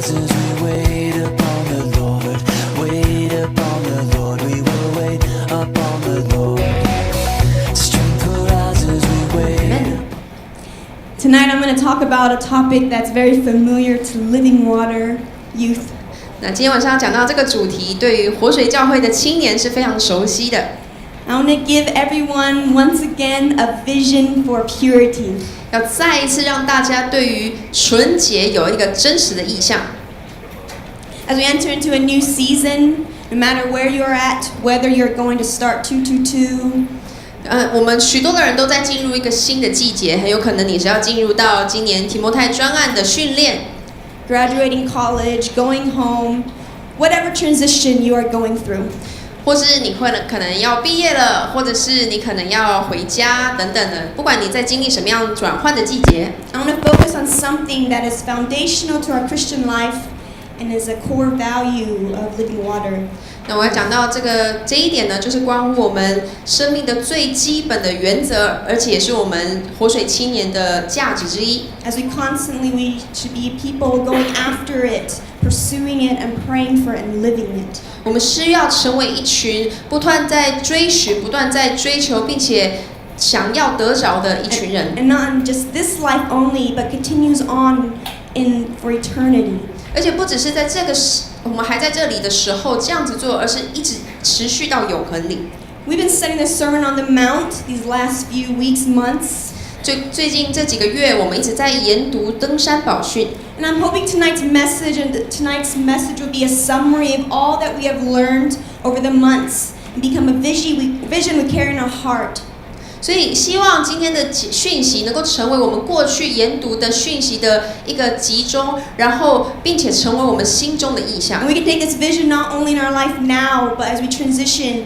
as we wait upon the Lord, wait upon the Lord, we will wait upon the Lord. Strength will rise as we wait. Amen. Tonight I'm going to talk about a topic that's very familiar to Living Water youth. 那今天晚上讲到这个主题，对于活水教会的青年是非常熟悉的。I want to give everyone once again a vision for purity. 要再一次让大家对于纯洁有一个真实的意象。As we enter into a new season, no matter where you're at, whether you're going to start 222. 我们许多的人都在进入一个新的季节，很有可能你是要进入到今年提摩太专案的训练。Graduating college, going home, whatever transition you are going through. 或是你可能要毕业了，或者是你可能要回家等等的，不管你在经历什么样转换的季节。I want to focus on something that is foundational to our Christian life and is a core value of Living Water. 那我要讲到这一点呢，就是关乎我们生命的最基本的原则，而且也是我们活水青年的价值之一。As we should be people going after it, pursuing it, and praying for it, and living it. 我们需要成为一群不断在追寻、不断在追求，并且想要得着的一群人。And not in just this life only, but continues on for eternity. 而且不只是在我们还在这里的时候这样子做，而是一直持续到永恒里。We've been studying the Sermon on the Mount these last few weeks, months. 最近这几个月，我们一直在研读登山宝训。And I'm hoping tonight's message will be a summary of all that we have learned over the months and become a vision we carry in our heart. 所以希望今天的讯息能够成为我们过去研读的讯息的一个集中，然后并且成为我们心中的意象。And we can take this vision not only in our life now, but as we transition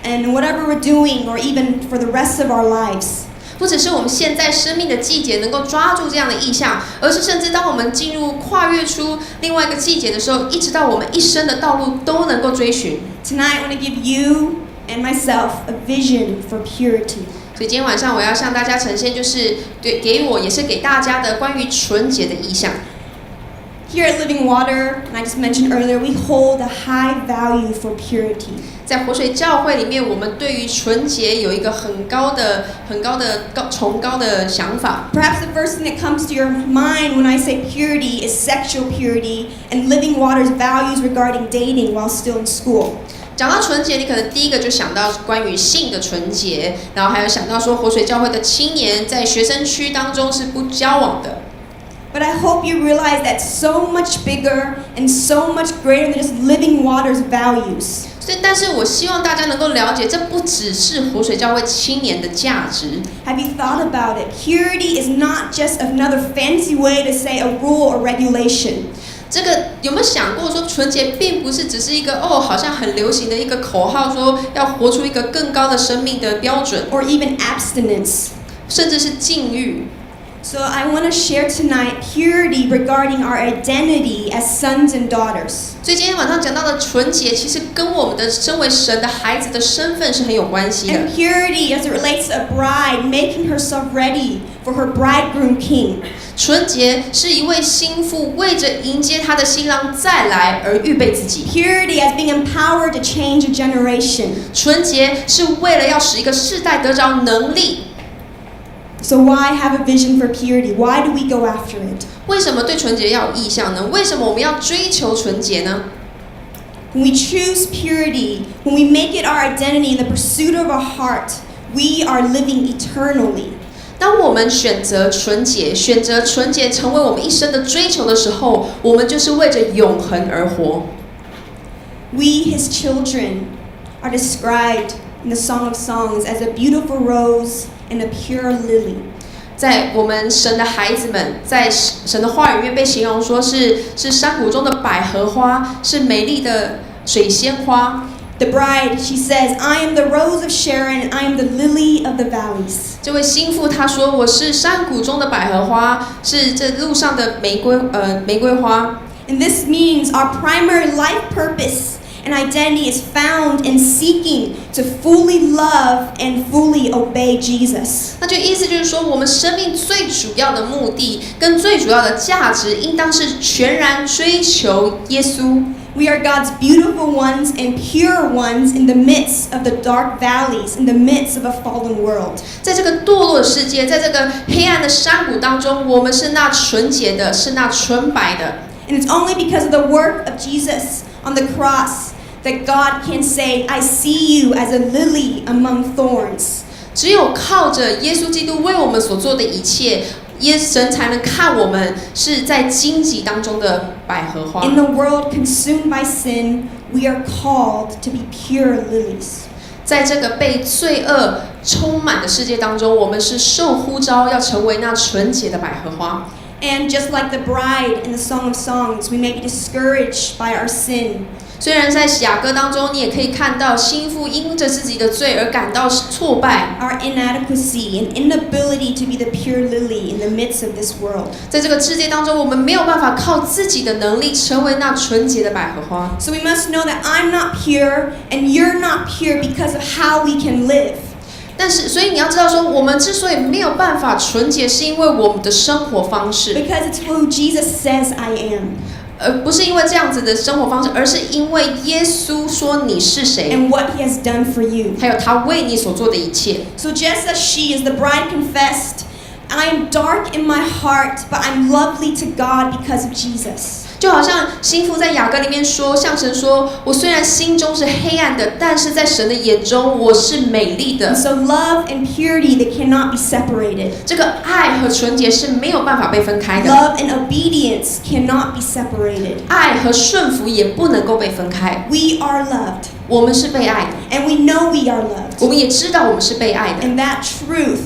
and whatever we're doing, or even for the rest of our lives. 不只是我们现在生命的季节能够抓住这样的意象，而是甚至当我们进入跨越出另外一个季节的时候，一直到我们一生的道路都能够追寻。Tonight, I want to give you and myself a vision for purity. 所以今天晚上我要向大家呈现，就是给我也是给大家的关于纯洁的意象。Here at Living Water, and I just mentioned earlier, we hold a high value for purity. 在活水教会里面，我们对于纯洁有一个崇高的想法。Perhaps the first thing that comes to your mind when I say purity is sexual purity and Living Water's values regarding dating while still in school. 讲到纯洁，你可能第一个就想到关于性的纯洁，然后还有想到说活水教会的青年在学生区当中是不交往的。But I hope you realize that's so much bigger and so much greater than just Living Water's values. 但是我希望大家能够了解，这不只是活水教会青年的价值。Have you thought about it? Purity is not just another fancy way to say a rule or regulation. 这个有没有想过说，纯洁并不是只是一个好像很流行的一个口号，说要活出一个更高的生命的标准 ，or even abstinence. 甚至是禁欲。So I want to share tonight purity regarding our identity as sons and daughters. 所以今天晚上讲到的纯洁，其实跟我们的身为神的孩子的身份是很有关系的。And purity as it relates to a bride making herself ready for her bridegroom king. 纯洁是一位新妇为着迎接她的新郎再来而预备自己。Purity as being empowered to change a generation. 纯洁是为了要使一个世代得着能力。So why have a vision for purity? Why do we go after it? 为什么对纯洁要有意向呢？为什么我们要追求纯洁呢？ When we choose purity, when we make it our identity in the pursuit of our heart, we are living eternally. 当我们选择纯洁成为我们一生的追求的时候，我们就是为着永恒而活。We, His children, are described in the Song of Songs as a beautiful rose and a pure lily. 在我们神的孩子们，在神的话语里面被形容说是山谷中的百合花，是美丽的水仙花。The bride, she says, I am the rose of Sharon, and I am the lily of the valleys. 这位新妇她说，我是山谷中的百合花，是这路上的玫瑰花。And this means our primary life purpose and identity is found in seeking to fully love and fully obey Jesus. 那就意思就是说，我们生命最主要的目的跟最主要的价值，应当是全然追求耶稣。We are God's beautiful ones and pure ones in the midst of the dark valleys, in the midst of a fallen world. 在这个堕落的世界，在这个黑暗的山谷当中，我们是那纯洁的，是那纯白的。And it's only because of the work of Jesus on the cross that God can say, I see you as a lily among thorns. 只有靠着耶稣基督为我们所做的一切，神才能看我们是在荆棘当中的百合花。In the world consumed by sin, we are called to be pure lilies. 在这个被罪恶充满的世界当中，我们是受呼召要成为那纯洁的百合花。And just like the bride in the Song of Songs, we may be discouraged by our sin. 虽然在雅歌当中，你也可以看到新妇因着自己的罪而感到挫败， Our inadequacy and inability to be the pure lily in the midst of this world. 在这个世界当中，我们没有办法靠自己的能力成为那纯洁的百合花。So we must know that I'm not pure and you're not pure because of how we can live. 但是，所以你要知道说，我们之所以没有办法纯洁，是因为我们的生活方式， Because it's who Jesus says I am. 而不是因为这样子的生活方式，而是因为耶稣说你是谁， And what he has done for you. 还有他为你所做的一切。 So just as she, as the bride confessed, I am dark in my heart, but I'm lovely to God because of Jesus. 就好像新妇在雅歌里面说，向神说，我虽然心中是黑暗的，但是在神的眼中我是美丽 And 的。 so love and purity, they cannot be separated. 这个爱和纯洁是没有办法被分开的， Love and obedience cannot be separated. 爱和顺服也不能够被分开。 We are loved, 我们是被爱的， and we know we are loved. 我们也知道我们是被爱的。 And that truth,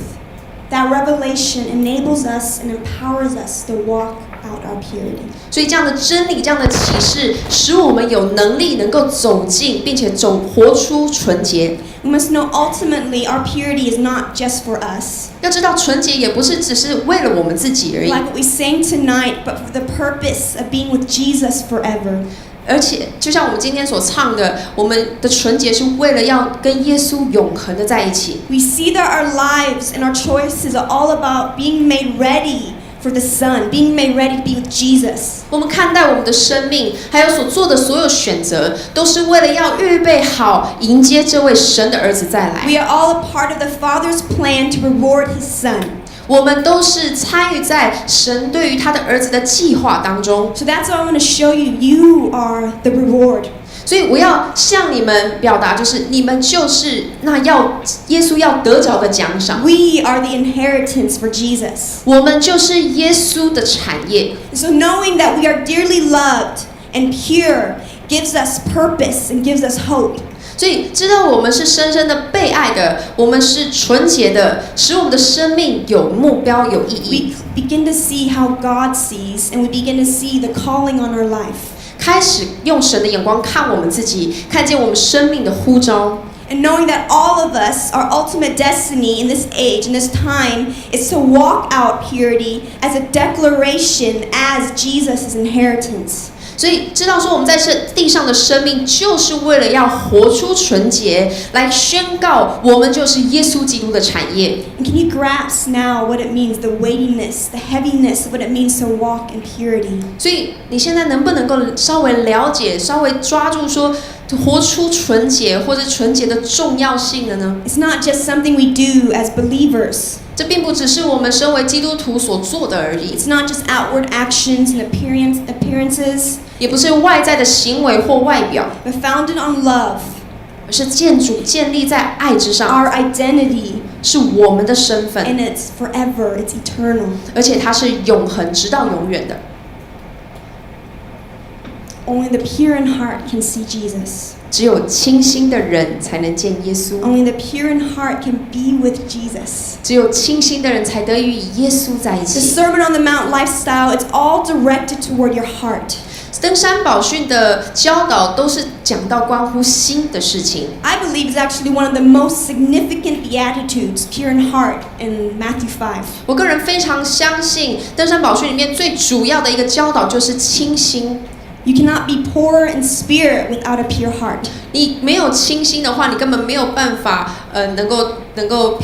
that revelation enables us and empowers us to walk out our purity. 所以这样的真理，这样的启示，使我们有能力能够走进，并且活出纯洁。 We must know ultimately our purity is not just for us. 要知道，纯洁也不是只是为了我们自己而已， Like what we sang tonight, but for the purpose of being with Jesus forever. 而且就像我们今天所唱的，我们的纯洁是为了要跟耶稣永恒的在一起。 We see that our lives and our choices are all about being made ready for the Son, being made ready to be with Jesus. 我们看待我们的生命，还有所做的所有选择，都是为了要预备好迎接这位神的儿子再来。 We are all a part of the Father's plan to reward His Son. 我们都是参与在神对于他的儿子的计划当中。 So that's what I want to show you. You are the reward. 所以我要向你们表达，就是你们就是那要耶稣要得着的奖赏。 We are the inheritance for Jesus. 我们就是耶稣的产业。 So knowing that we are dearly loved and pure gives us purpose and gives us hope. 所以知道我们是深深的被爱的，我们是纯洁的，使我们的生命有目标、有意义。 We begin to see how God sees, and we begin to see the calling on our life. 开始用神的眼光看我们自己，看见我们生命的呼召。 And knowing that all of us, our ultimate destiny in this age, in this time, is to walk out purity as a declaration as Jesus' inheritance. 所以知道说我们在这地上的生命，就是为了要活出纯洁，来宣告我们就是耶稣基督的产业。 And can you grasp now what it means, the weightiness, the heaviness of what it means to walk in purity? 所以你现在能不能够稍微了解、稍微抓住说活出纯洁或者纯洁的重要性了呢？ It's not just something we do as believers. 这并不只是我们身为基督徒所做的而已， It's not just outward actions and appearances, 也不是外在的行为或外表， but founded on love, 而是建立在爱之上， our identity, 是我们的身份， and it's forever, it's eternal. 而且它是永恒，直到永远的。 Only the pure in heart can see Jesus. 只有清心的人才能见耶稣， Only the pure in heart can be with Jesus. 只有清心的人才得以与耶稣在一 The 起。 Sermon on the Mount lifestyle, it's all directed toward your heart. 登山宝训的教导都是讲到关乎心的事情。 I believe it's actually one of the most significant beatitudes, pure in heart, in Matthew 5. 我个人非常相信登山宝训里面最主要的一个教导就是清心。You cannot be poor in spirit without a pure heart. 你没有清心的话，你根本没有办法能够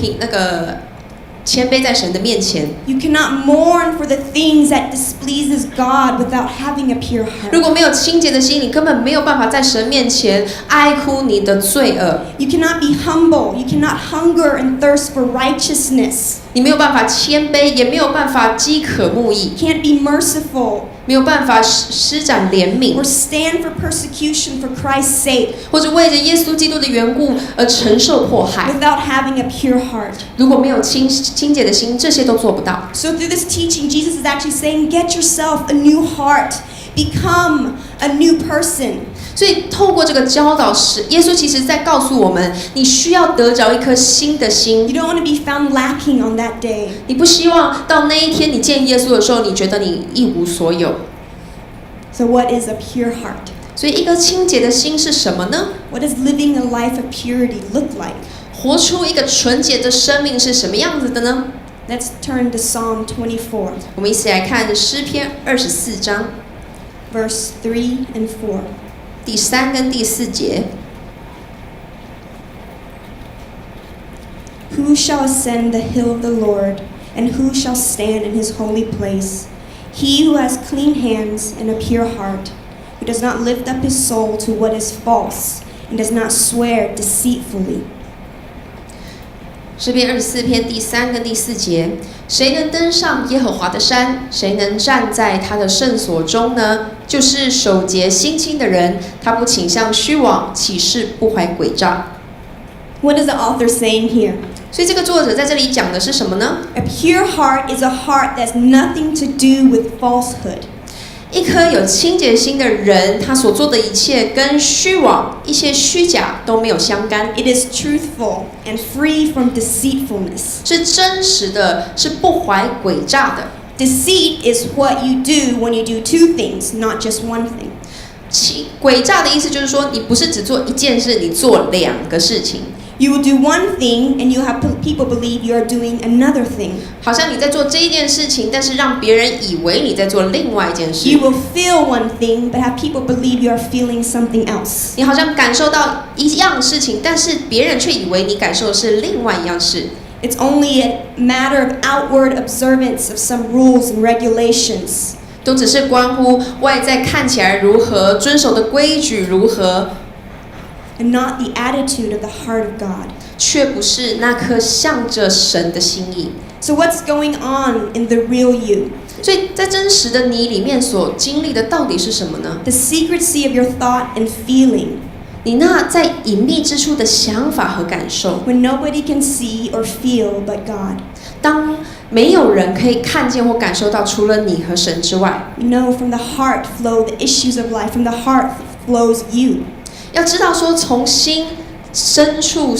谦卑在神的面前。You cannot mourn for the things that displeases God without having a pure heart. 如果没有清洁的心，你根本没有办法在神面前哀哭你的罪恶。You cannot be humble. You cannot hunger and thirst for righteousness. 你没有办法谦卑，也没有办法饥渴慕义。You can't be merciful. 没有办法施展怜悯， Or stand for persecution for Christ's sake. 或者为着耶稣基督的缘故而承受迫害。Without having a pure heart. 如果没有清洁的心，这些都做不到。So through this teaching, Jesus is actually saying, get yourself a new heart. Become a new person. 所以透过这个教导，耶稣其实在告诉我们，你需要得着一颗新的心。 You don't want to be found lacking on that day. 你不希望到那一天你见耶稣的时候，你觉得你一无所有。So what is a pure heart? 所以一个清洁的心是什么呢？ What does living a life of purity look like? 活出一个纯洁的生命是什么样子的呢？ Let's turn to Psalm 24, 我们一起来看诗篇24章 verse 3 and 4. 第3跟第4节。Who shall ascend the hill of the Lord, and who shall stand in his holy place? He who has clean hands and a pure heart, who does not lift up his soul to what is false, and does not swear deceitfully. 诗篇24篇第3跟第4节，谁能登上耶和华的山？谁能站在他的圣所中呢？就是手洁心清的人，他不倾向虚妄，起誓不怀诡诈。What is the author saying here? 所以这个作者在这里讲的是什么呢？ A pure heart is a heart that has nothing to do with falsehood. 一颗有清洁心的人，他所做的一切跟虚妄、一些虚假都没有相干。 It is truthful and free from deceitfulness. 是真实的，是不怀诡诈的。 Deceit is what you do when you do two things, not just one thing. 诡诈的意思就是说，你不是只做一件事，你做2个事情。You will do one thing and you'll have people believe you are doing another thing. 好像你在做这一件事情，但是让别人以为你在做另外一件事。 You will feel one thing but have people believe you are feeling something else. 你好像感受到一样事情，但是别人却以为你感受的是另外一样事。 It's only a matter of outward observance of some rules and regulations. 都只是关乎外在看起来如何，遵守的规矩如何， And not the attitude of the heart of God. 却不是那颗向着神的心意。 So what's going on in the real you? 所以在真实的你里面所经历的到底是什么呢？ The secrecy of your thought and feeling. 你那在隐秘之处的想法和感受， When nobody can see or feel but God. 当没有人可以看见或感受到，除了你和神之外。 You know, from the heart flow the issues of life. From the heart flows you. 要知道说，从心深处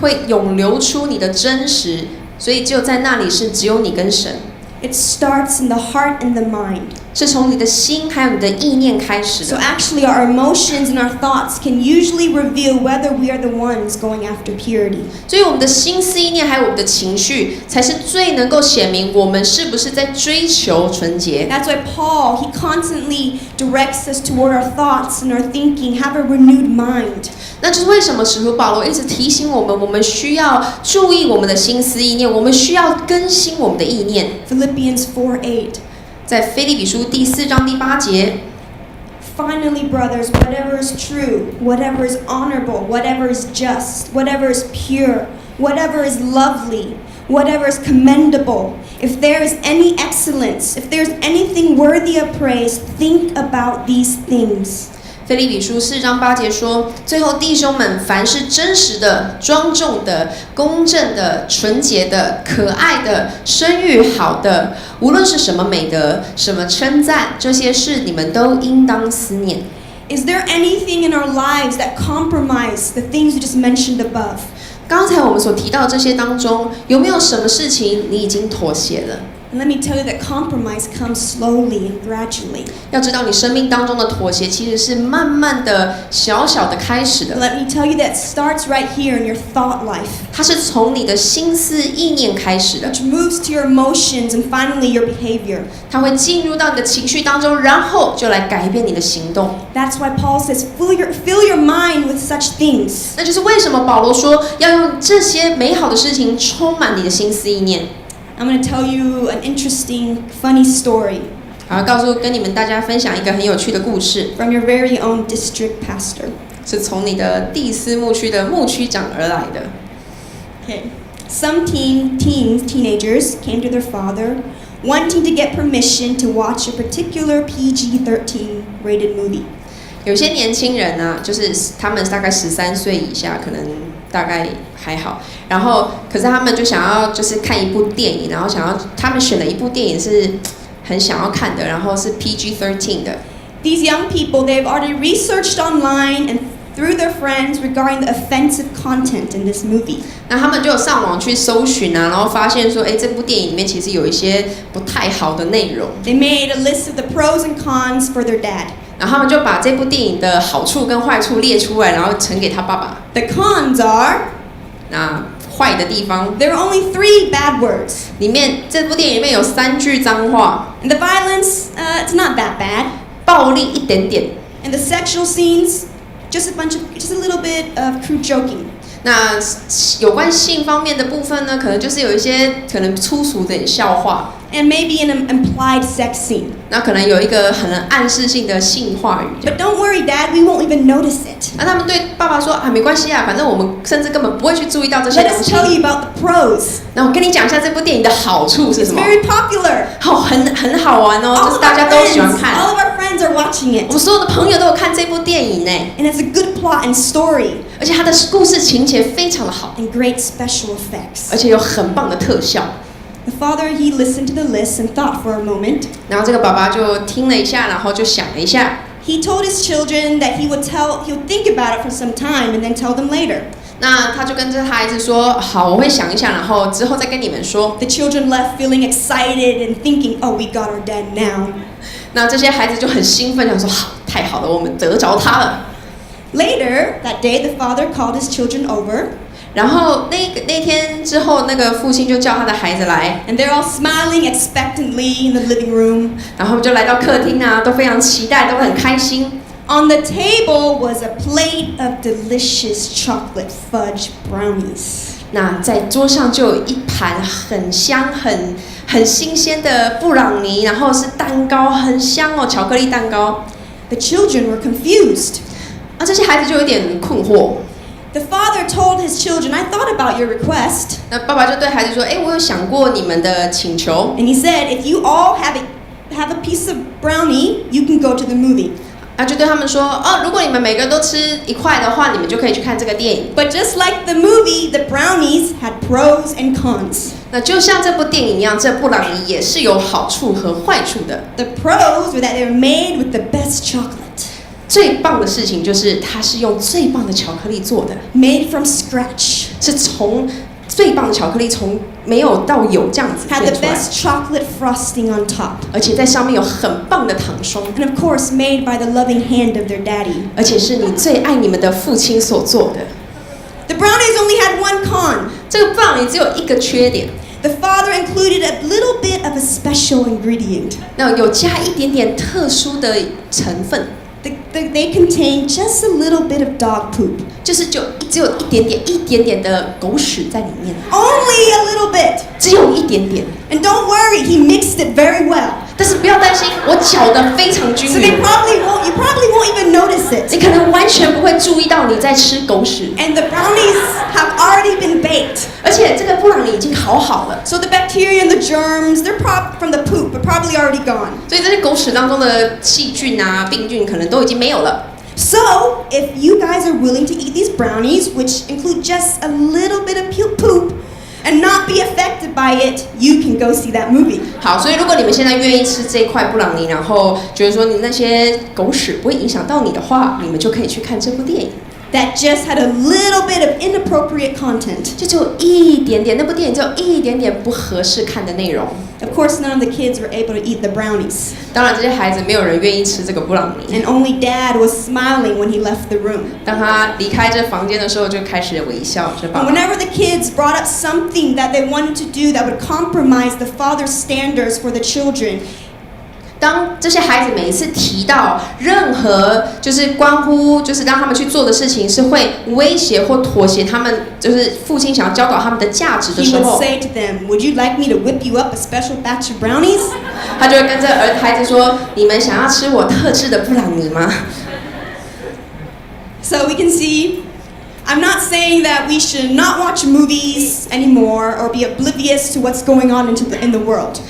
会涌流出你的真实，所以只有在那里是只有你跟神。 It starts in the heart and the mind. 是从你的心还有你的意念开始 So 的。 actually our emotions and our thoughts can usually reveal whether we are the ones going after purity. 所以我们的心思意念还有我们的情绪，才是最能够显明我们是不是在追求纯洁。 That's why Paul, he constantly directs us toward our thoughts and our thinking, have a renewed mind. 那就是为什么使徒保罗一直提醒我们，我们需要注意我们的心思意念，我们需要更新我们的意念。 Philippians 4:8. 在腓立比书第4章第8节。 Finally, brothers, whatever is true, whatever is honorable, whatever is just, whatever is pure, whatever is lovely, whatever is commendable, if there is any excellence, if there is anything worthy of praise, think about these things. 腓立比书4章8节说：“最后弟兄们，凡是真实的、庄重的、公正的、纯洁的、可爱的、声誉好的，无论是什么美德、什么称赞，这些事你们都应当思念。” Is there anything in our lives that compromise the things we just mentioned above? 刚才我们所提到这些当中，有没有什么事情你已经妥协了？ And let me tell you that compromise comes slowly and gradually. 要知道，你生命当中的妥协其实是慢慢的、小小的开始的。Let me tell you that starts right here in your thought life. 它是从你的心思意念开始的， Which moves to your emotions and finally your behavior. 它会进入到你的情绪当中，然后就来改变你的行动。That's why Paul says, fill your mind with such things. 那就是为什么保罗说要用这些美好的事情充满你的心思意念。I'm going to tell you an interesting, funny story. 好，跟你们大家分享一个很有趣的故事， From your very own district pastor. 是从你的第四牧区的牧区长而来的。Okay. Some teenagers came to their father wanting to get permission to watch a particular PG-13 rated movie. 有些年轻人呢，就是他们大概13岁以下，可能大概还好。然后，可是他们就想要就是看一部电影，然后他们选了一部电影是很想要看的，然后是 PG-13 的。These young people, they've already researched online and through their friends regarding the offensive content in this movie. 那他们就有上网去搜寻啊，然后发现说，这部电影里面其实有一些不太好的内容。They made a list of the pros and cons for their dad. 然后他们就把这部电影的好处跟坏处列出来，然后呈给他爸爸。The cons are, 那坏的地方 there are only 3 bad words. 这部电影里面有3句脏话， And the violence, it's not that bad. 暴力一点点。 And the sexual scenes, just a little bit of crude joking. 那有关性方面的部分呢，可能就是有一些可能粗俗的笑话。And maybe an implied sex scene. 那可能有一个很暗示性的性话语。 But don't worry, Dad, we won't even notice it. 那他们对爸爸说啊，没关系啊，反正我们甚至根本不会去注意到这些 Let 东 us 西。 tell you about the pros. 那我跟你讲一下这部电影的好处是 It's 什么？ very popular. 好，很好玩哦， All 就是 of 大 our 家都喜欢 friends, 看。 all of our friends are watching 我 it. 们所有的朋友都有看这部电影呢， And it's a good plot and story 而且它的故事情节非常的好， and great special effects. 而且有很棒的特效。 The father, he listened to the list and thought for a moment. 然后这个爸爸就听了一下，然后就想了一下。He told his children that he would think about it for some time and then tell them later. 那他就跟这孩子说：“好，我会想一想，然后之后再跟你们说。 The children left feeling excited and thinking, oh, we got our dad now. ”那这些孩子就很兴奋，想说：“好，太好了，我们得着他了。” Later, that day, the father called his children over. 然后那天之后，那个父亲就叫他的孩子来， And they're all smiling expectantly in the living room. 然后就来到客厅啊，都非常期待，都很开心。 On the table was a plate of delicious chocolate fudge brownies. 那在桌上就有一盘很香、很新鲜的布朗尼，然后是蛋糕，很香哦，巧克力蛋糕。 The children were confused. 这些孩子就有点困惑。 The father told his children, I thought about your request. 那爸爸就对孩子说：“我有想过你们的请求。” And he said, if you all have a piece of brownie, you can go to the movie. 就对他们说：“如果你们每个人都吃一块的话，你们就可以去看这个电影。” But just like the movie, the brownies had pros and cons. 那就像这部电影一样，这布朗尼也是有好处和坏处的。 The pros were that they were made with the best chocolate. 最棒的事情就是它是用最棒的巧克力做的， Made from scratch. 是从最棒的巧克力从没有到有这样子 Had 变 the 出来， best chocolate frosting on top. 而且在上面有很棒的糖霜， And of course, made by the loving hand of their daddy. 而且是你最爱你们的父亲所做的。 The brownies only had one con. 这个布朗尼只有一个缺点， The father included a little bit of a special ingredient. 那有加一点点特殊的成分。 They contain just a little bit of dog poop. 就是只有一点点的狗屎在里面， Only a little bit. 只有一点点。 And don't worry, he mixed it very well. 但是不要担心，我搅得非常均 So 匀， you probably won't even notice it. 你可能完全不会注意到你在吃狗屎。 And the brownies have already been baked. 而且这个布朗尼已经烤好了， So the bacteria and the germs, they're from the poop, but probably already gone. 所以这些狗屎当中的细菌啊、病菌可能都已经没有了。 So, if you guys are willing to eat these brownies, which include just a little bit of poop, and not be affected by it, you can go see that movie. 好，所以如果你们现在愿意吃这一块布朗尼，然后觉得说你那些狗屎不会影响到你的话，你们就可以去看这部电影。 That just had a little bit of inappropriate content. 就只有一点点，那部电影只有一点点不合适看的内容。Of course, none of the kids were able to eat the brownies. 当然，这些孩子没有人愿意吃这个布朗尼。 And only Dad was smiling when he left the room. 当他离开这房间的时候，就开始微笑，是 And 吧？ whenever the kids brought up something that they wanted to do that would compromise the father's standards for the children, 当这些孩子每一次提到任何就是关乎就是让他们去做的事情是会威胁或妥协他们就是父亲想要教导他们的价值的 he 时 would 候， say to them, "Would you like me to whip you up a special batch of brownies?" 他就会跟这孩子说：“你们想要吃我特制的布朗尼吗？” So we can see, I'm not saying that we should not watch movies anymore or be oblivious to what's going on in the world.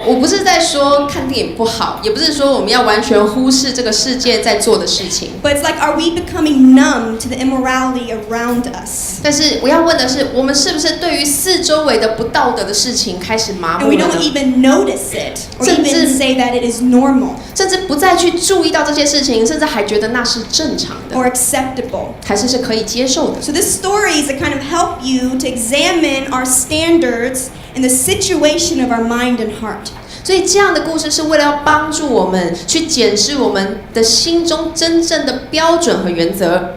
我不是在说看电影不好，也不是说我们要完全忽视这个世界在做的事情。 But it's like, are we becoming numb to the immorality around us? 但是我要问的是，我们是不是对于四周围的不道德的事情开始麻 And 木 we 了 don't 呢？ even notice it or 甚至 even say that it is normal 甚至不再去注意到这些事情，甚至还觉得那是正常的， or acceptable. 还是可以接受的。 So this story is to kind of help you to examine our standards in the situation of our mind and heart. 所以这样的故事是为了要帮助我们去检视我们的心中真正的标准和原则。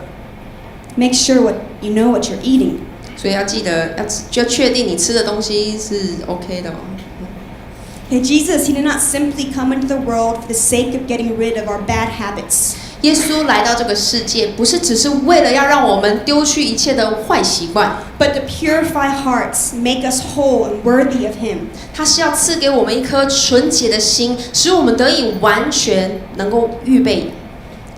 Make sure you know what you're eating. 所以要记得要确定你吃的东西是 OK 的哦。 Okay, Jesus, he did not simply come into the world for the sake of getting rid of our bad habits. 耶稣来到这个世界，不是只是为了要让我们丢去一切的坏习惯， But to purify hearts, make us whole and worthy of him. 他是要赐给我们一颗纯洁的心，使我们得以完全能够预备。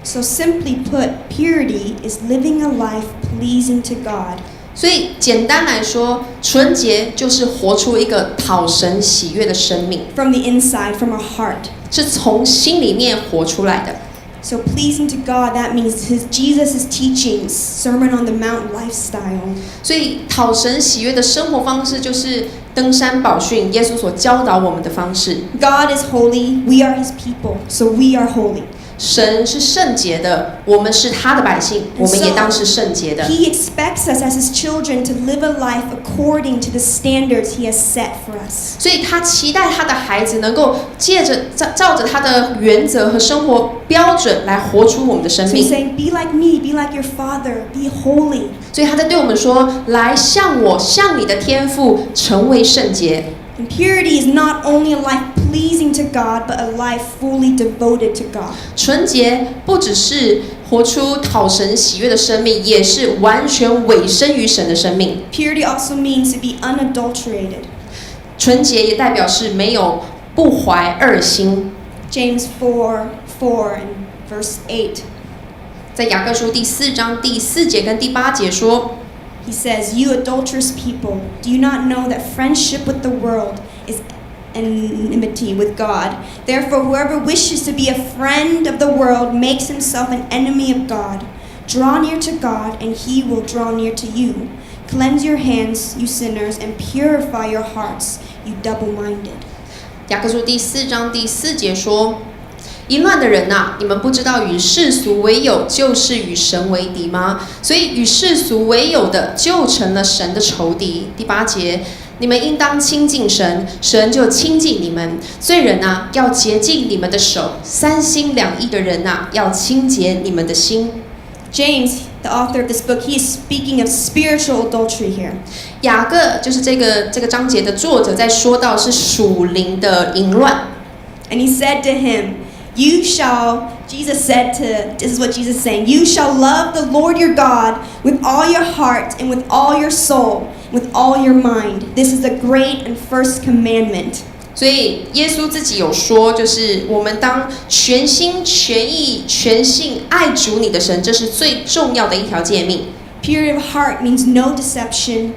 So simply put, purity is living a life pleasing to God. 所以简单来说，纯洁就是活出一个讨神喜悦的生命， From the inside, from our heart. 是从心里面活出来的。 So pleasing to God, that means Jesus' teachings, Sermon on the Mount lifestyle. 所以讨神喜悦的生活方式就是登山宝训，耶稣所教导我们的方式。 God is holy, we are his people, so we are holy. 神是圣洁的，我们是他的百姓，我们也当是圣洁的。 He expects us as his children to live a life according to the standards he has set for us. 所以他期待他的孩子能够照着他的原则和生活标准来活出我们的生 So 命。 he's saying, be like me, be like your father, be holy. 所以他在对我们说：“来，像我，像你的天父，成为圣洁。” And purity is not only a life pleasing to God, but a life fully devoted to God. 纯洁不只是活出讨神喜悦的生命，也是完全委身于神的生命。 Purity also means to be unadulterated. 纯洁也代表是没有不怀二心。 James 4:4 and verse 8. 在雅各书第4章第4节跟第8节说。 He says, "You adulterous people, do you not know that friendship with the world is enmity with God? Therefore, whoever wishes to be a friend of the world makes himself an enemy of God. Draw near to God, and he will draw near to you. Cleanse your hands, you sinners, and purify your hearts, you double-minded." 雅各书第4章第4节说。淫乱的人啊，你们不知道与世俗为友，就是与神为敌吗？所以与世俗为友的，就成了神的仇敌。第8节，你们应当亲近神，神就亲近你们。罪人啊，要洁净你们的手；三心两意的人啊，要清洁你们的心。James, the author of this book, he is speaking of spiritual adultery here. 雅各就是这个章节的作者，在说到是属灵的淫乱。And he said to him, Jesus said this is what Jesus is saying, you shall love the Lord your God with all your heart and with all your soul, with all your mind. This is the great and first commandment. 所以耶稣自己有说，就是我们当全心全意全性爱主你的神，这是最重要的一条诫命。 Purity of heart means no deception.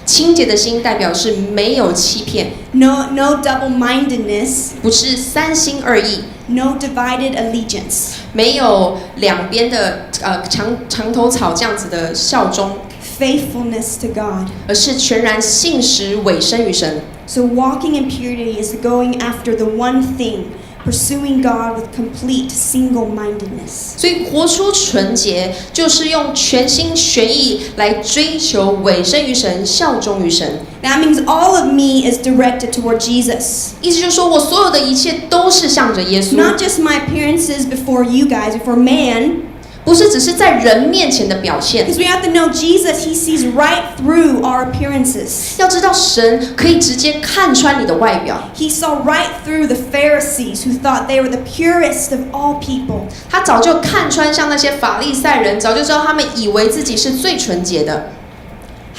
清洁的心代表是没有欺骗， No double-mindedness. 不是三心二意， No divided allegiance. 没有两边的墙头草这样子的效忠， Faithfulness to God. 而是全然信实委身于神。 So walking in purity is going after the one thing pursuing God with complete single-mindedness. 所以活出纯洁，就是用全心全意来追求委身于神，效忠于神。That means all of me is directed toward Jesus. 意思就是说我所有的一切都是向着耶稣， Not just my appearances before you guys, before man. 不是只是在人面前的表现。 Because we have to know Jesus, He sees right through our appearances. 要知道神可以直接看穿你的外表， He saw right through the Pharisees who thought they were the purest of all people. 他早就看穿像那些法利赛人，早就知道他们以为自己是最纯洁的。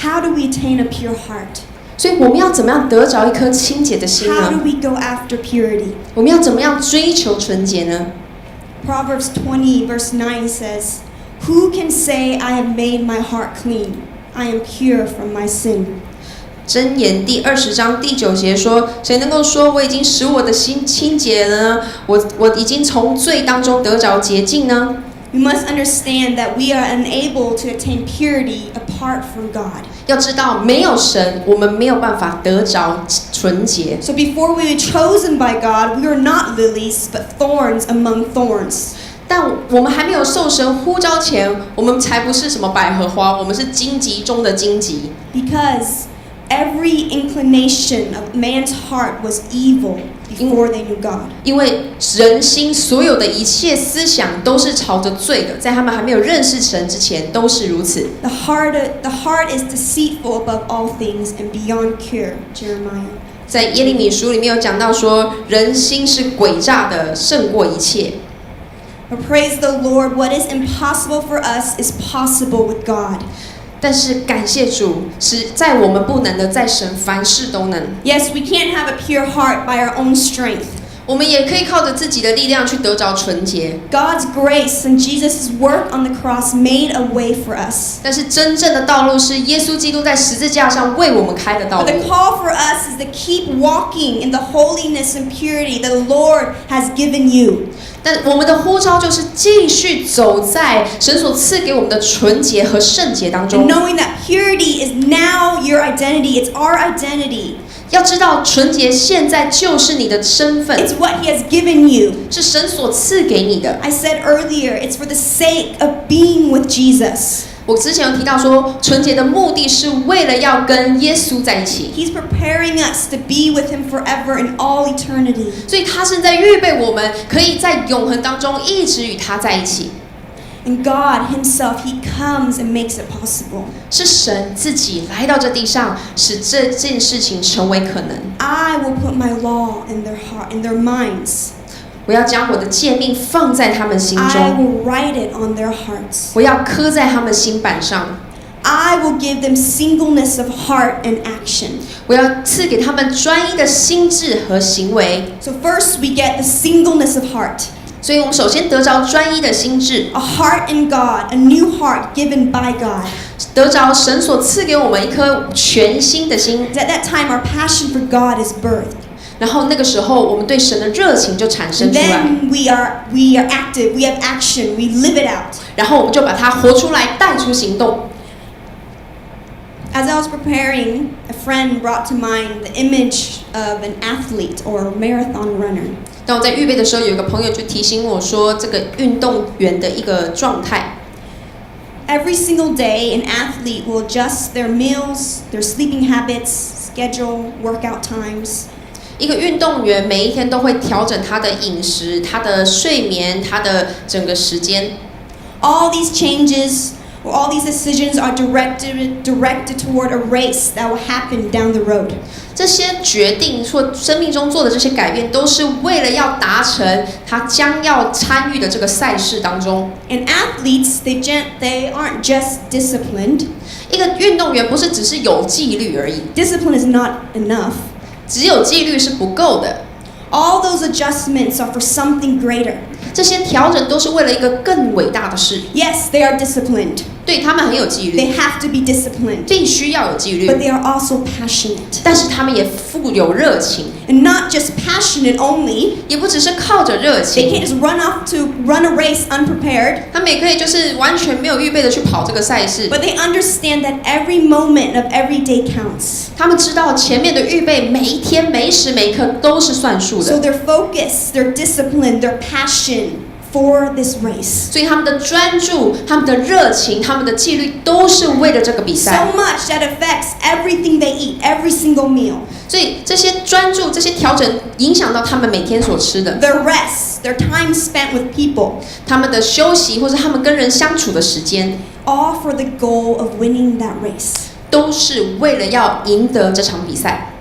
How do we attain a pure heart? 所以我们要怎么样得着一颗清洁的心 How do 呢？ we go after purity? 我们要怎么样追求纯洁呢？ Proverbs 20 verse 9 says, "Who can say I have made my heart clean? I am pure from my sin." 箴言第20章第9节说：“谁能够说我已经使我的心清洁了呢？我已经从罪当中得着洁净呢？” We must understand that we are unable to attain purity apart from God. 要知道，没有神，我们没有办法得着纯洁。 So before we were chosen by God, we were not lilies, but thorns among thorns. 但我们还没有受神呼召前，我们才不是什么百合花，我们是荆棘中的荆棘。 Because every inclination of man's heart was evil before they knew God. 因为人心所有的一切思想都是朝着罪的，在他们还没有认识神之前都是如此。 The heart is deceitful above all things and beyond cure. Jeremiah. 在耶利米书里面有讲到说，人心是诡诈的，胜过一切。 But praise the Lord, what is impossible for us is possible with God. 但是感谢主，是在我们不能的，在神凡事都能。 Yes, we can't have a pure heart by our own strength. 我们也可以靠着自己的力量去得着纯洁。 God's grace and Jesus' work on the cross made a way for us. 但是真正的道路是耶稣基督在十字架上为我们开的道 But 路。 the call for us is to keep walking in the holiness and purity that the Lord has given you. 但我们的呼召就是继续走在神所赐给我们的纯洁和圣洁当 And 中。 knowing that purity is now your identity, it's our identity. 要知道，纯洁现在就是你的身份， It's what He has given you. 是神所赐给你的。 I said earlier, it's for the sake of being with Jesus. 我之前有提到说，纯洁的目的是为了要跟耶稣在一起， He's preparing us to be with Him forever in all eternity. 所以他是在预备我们可以在永恒当中一直与他在一起。 And God Himself, He comes and makes it possible. 是神自己来到这地上，使这件事情成为可能。 I will put my law in their heart, in their minds. 我要将我的诫命放在他们心 I 中， will write it on their hearts. 我要刻在他们心板上， I will give them singleness of heart and action. 我要赐给他们专一的心智和行为。 So first we get the singleness of heart. 所以我们首先得着专一的心智， A heart in God, a new heart given by God. 得着神所赐给我们一颗全新的心。 At that time, our passion for God is birthed. 然后那个时候，我们对神的热情就产生 And 出来， then we are active, we have action, we live it out. 然后我们就把它活出来，带出行动。 As I was preparing, a friend brought to mind the image of an athlete or a marathon runner. 当我在预备的时候，有一个朋友就提醒我说，这个运动员的一个状态。 Every single day, an athlete will adjust their meals, their sleeping habits, schedule, workout times. 一个运动员每一天都会调整他的饮食、他的睡眠、他的整个时间。 All these changes or all these decisions are directed toward a race that will happen down the road. 这些决定或生命中做的这些改变，都是为了要达成他将要参与的这个赛事当中。 And athletes, they aren't just disciplined. 一个运动员不是只是有纪律而已， Discipline is not enough. 只有纪律是不够的。 All those adjustments are for something greater. 这些调整都是为了一个更伟大的事。 Yes, they are disciplined. 对他们很有纪律， They have to be disciplined. 必须要有纪律， But they are also passionate. 但是他们也富有热情， And not just passionate only. 也不只是靠着热 They 情， can't just run off to run a race unprepared. 他们也可以就是完全没有预备的去跑这个赛事， But they understand that every moment of every day counts. 他们知道前面的预备每一天每时每刻都是算数 So 的， their focus, their discipline, their passion for this race. 所以他们的专注、他们的热情、他们的纪律都是为了这个比 So 赛， much that affects everything they eat, every single meal. 所以这些专注、这些调整影响到他们每天所吃的， Their rest, their time spent with people, 他们的休息或者他们跟人相处的时间， all for the goal of winning that race. 都是为了要赢得这场比赛。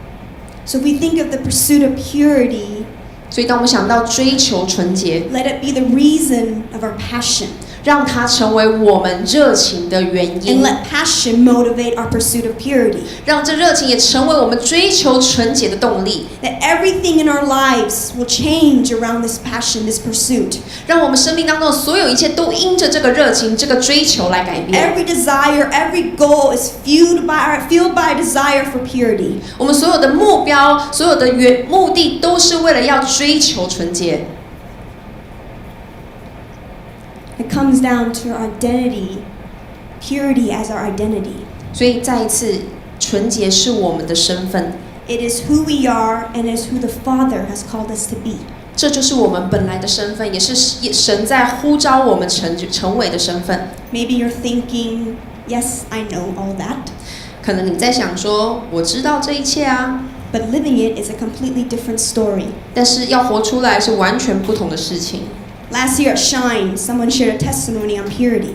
So if we think of the pursuit of purity, 所以当我们想到追求纯洁， let it be the reason of our passion. 让它成为我们热情的原 And 因， let passion motivate our pursuit of purity. 让这热情也成为我们追求纯洁的动力， That everything in our lives will change around this passion, this pursuit. 让我们生命当中的所有一切都因着这个热情、这个追求来改变。 Every desire, every goal is fueled by a desire for purity. 我们所有的目标、所有的目的，都是为了要追求纯洁。 It comes down to our identity, purity as our identity. 所以再一次，纯洁是我们的身份， It is who we are and is who the Father has called us to be. 这就是我们本来的身份，也是神在呼召我们成为的身份。 Maybe you're thinking, yes, I know all that. 可能你在想说，我知道这一切啊， But living it is a completely different story. 但是要活出来是完全不同的事情。 Last year at Shine, someone shared a testimony on purity.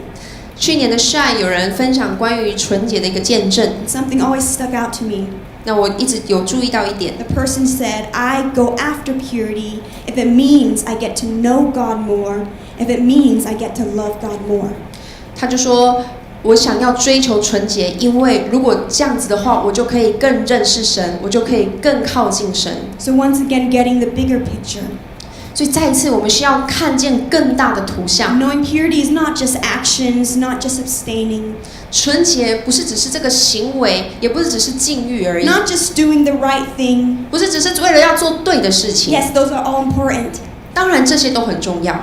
去年的 Shine 有人分享关于纯洁的一个见证， Something always stuck out to me. 那我一直有注意到一点， The person said, I go after purity if it means I get to know God more, if it means I get to love God more. 他就说，我想要追求纯洁，因为如果这样子的话，我就可以更认识神，我就可以更靠近神。 So once again, getting the bigger picture. 所以再一次，我们需要看见更大的图像。 Knowing purity is not just actions, not just abstaining, 纯洁不是只是这个行为，也不是只是禁欲而已， not just doing the right thing. 不是只是为了要做对的事情。 Yes, those are all important. 当然这些都很重要，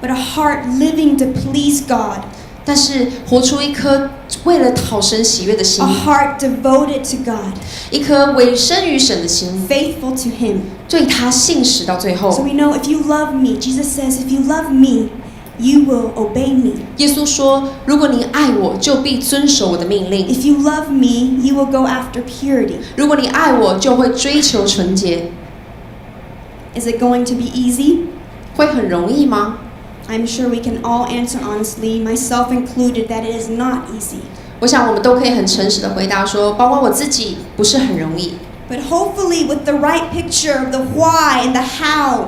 But a heart living to please God, 但是活出一颗为了讨神喜悦的心 a，heart devoted to God, 一颗委身于神的心， faithful to Him. 对他信实到最 So 后。 we know if you love me, Jesus says, if you love me, you will obey me. 耶稣说：“如果你爱我，就必遵守我的命令； If you love me, you will go after purity. 如果你爱我，就会追求纯洁。 Is it going to be easy? 会很容易吗？ I'm sure we can all answer honestly, myself included, that it is not easy. 我想我们都可以很诚实的回答说，包括我自己，不是很容易。 But hopefully with the right picture of the why and the how,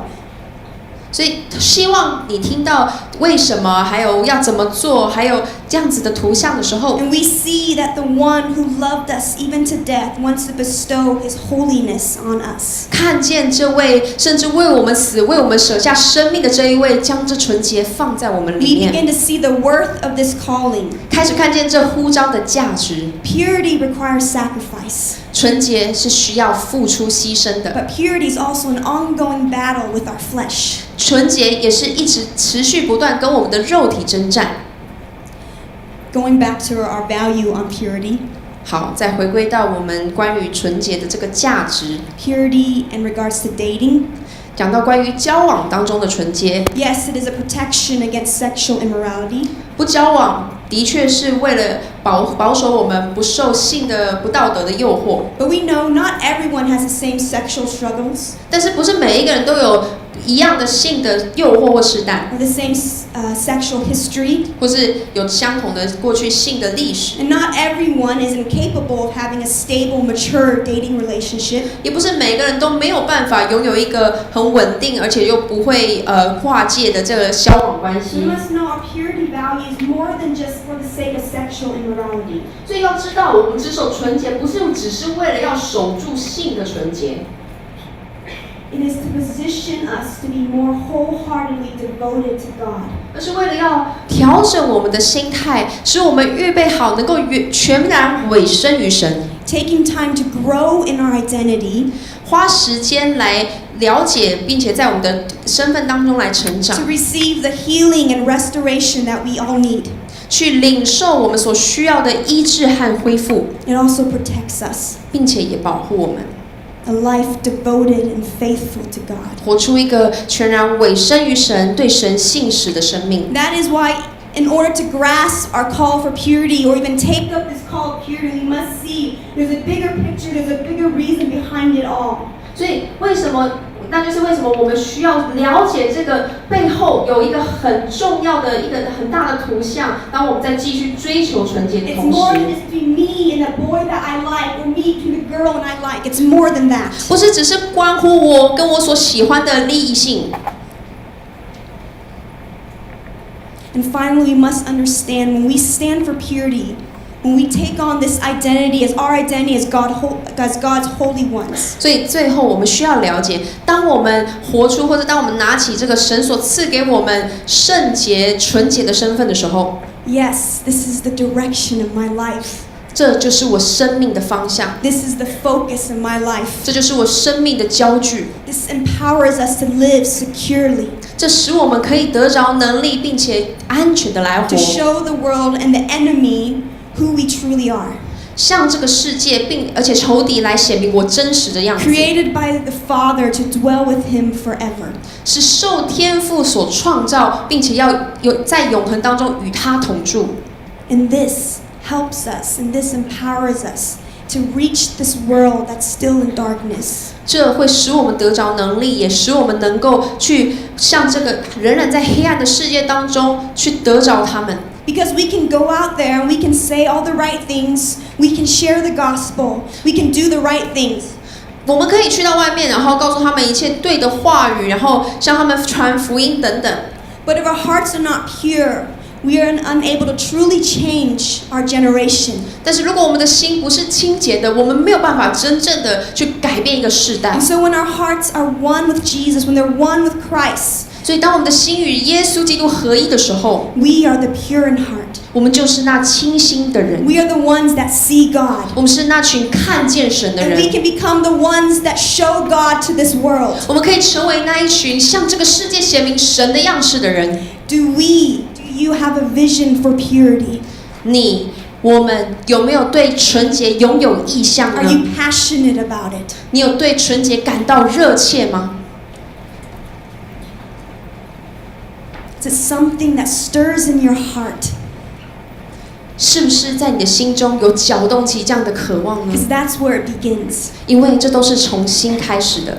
所以希望你听到为什么，还有要怎么做，还有这样子的图像的时候， and we see that the one who loved us even to death wants to bestow his holiness on us. 看见这位甚至为我们死、为我们舍下生命的这一位，将这纯洁放在我们 We 里面， begin to see the worth of this calling. 开始看见这呼召的价值。 Purity requires sacrifice, 纯洁是需要付出牺牲的， but purity is also an ongoing battle with our flesh. 纯洁也是一直持续不断跟我们的肉体征战。 Going back to our value on purity, 好，再回归到我们关于纯洁的这个价值， purity in regards to dating. 讲到关于交往当中的纯洁， Yes, it is a protection against sexual immorality, 不交往的确是为了保守我们不受性的不道德的诱惑， but we know not everyone has the same sexual struggles 但是不是每一个人都有一样的性的诱惑或试探， or the same sexual history, 或是有相同的过去性的历史， and not everyone is incapable of having a stable, mature dating relationship. 也不是每个人都没有办法拥有一个很稳定而且又不会跨界的这个交往关 We 系。 must know our purity value is more than just for the sake of sexual immorality. 所以要知道，我们只守纯洁，不是只是为了要守住性的纯洁。It is to position us to be more wholeheartedly devoted to God. 而是为了要调整我们的心态，使我们预备好能够全然委身于神。Taking time to grow in our identity, 花时间来了解，并且在我们的身份当中来成长， to receive the healing and restoration that we all need. 去领受我们所需要的医治和恢复， It also protects us. 并且也保护我们， A life devoted and faithful to God. 活出一个全然委身于神、对神信实的生命。 That is why, in order to grasp our call for purity, or even take up this call of purity, we must see there's a bigger picture, there's a bigger reason behind it all. 所以那就是为什么我们需要了解这个背后有一个很重要的一个很大的图像，当我们在继续追求纯洁的 It's 同 more 时， than just between me and the boy that I like, or me to the girl and I like. It's more than that. 不是只是关乎我跟我所喜欢的利益性。 And finally, we must understand when we stand for purity, when we take on this identity as our identity as God's holy ones. 所以最后我们需要了解，当我们活出或者当我们拿起这个神所赐给我们圣洁纯洁的身份的时候， Yes, this is the direction of my life. 这就是我生命的方向， This is the focus of my life. 这就是我生命的焦距， This empowers us to live securely, 这使我们可以得着能力，并且安全的来 to 活， show the world and the enemy who we truly are. 向这个世界而且仇敌来显明我真实的样子， Created by the Father to dwell with Him forever. 是受天父所创造，并且要在永恒当中与他同住。 And this helps us, and this empowers us to reach this world that's still in darkness. 这会使我们得着能力，也使我们能够去向这个仍然在黑暗的世界当中去得着他们。 Because we can go out there and we can say all the right things, we can share the gospel, we can do the right things. 我们可以去到外面，然后告诉他们一切对的话语，然后向他们传福音等等。 But if our hearts are not pure, we are unable to truly change our generation. 但是如果我们的心不是清洁的，我们没有办法真正的去改变一个世代 And。so when our hearts are one with Jesus, when they're one with Christ, 所以当我们的心与耶稣基督合一的时候， we are the pure in heart. 我们就是那清心的人， We are the ones that see God. 我们是那群看见神的 And 人 we。can become the ones that show God to this world. 我们可以成为那一群向这个世界显明神的样式的人。 Do you have a vision for purity? 我们有没有對純潔擁有意向 Are 呢？ you passionate about it? 你有對純潔感到熱切嗎？ Is it something that stirs in your heart? 是不是在你的心中有搅動起這樣的渴望呢？ Because that's where it begins. 因為這都是從心開始的。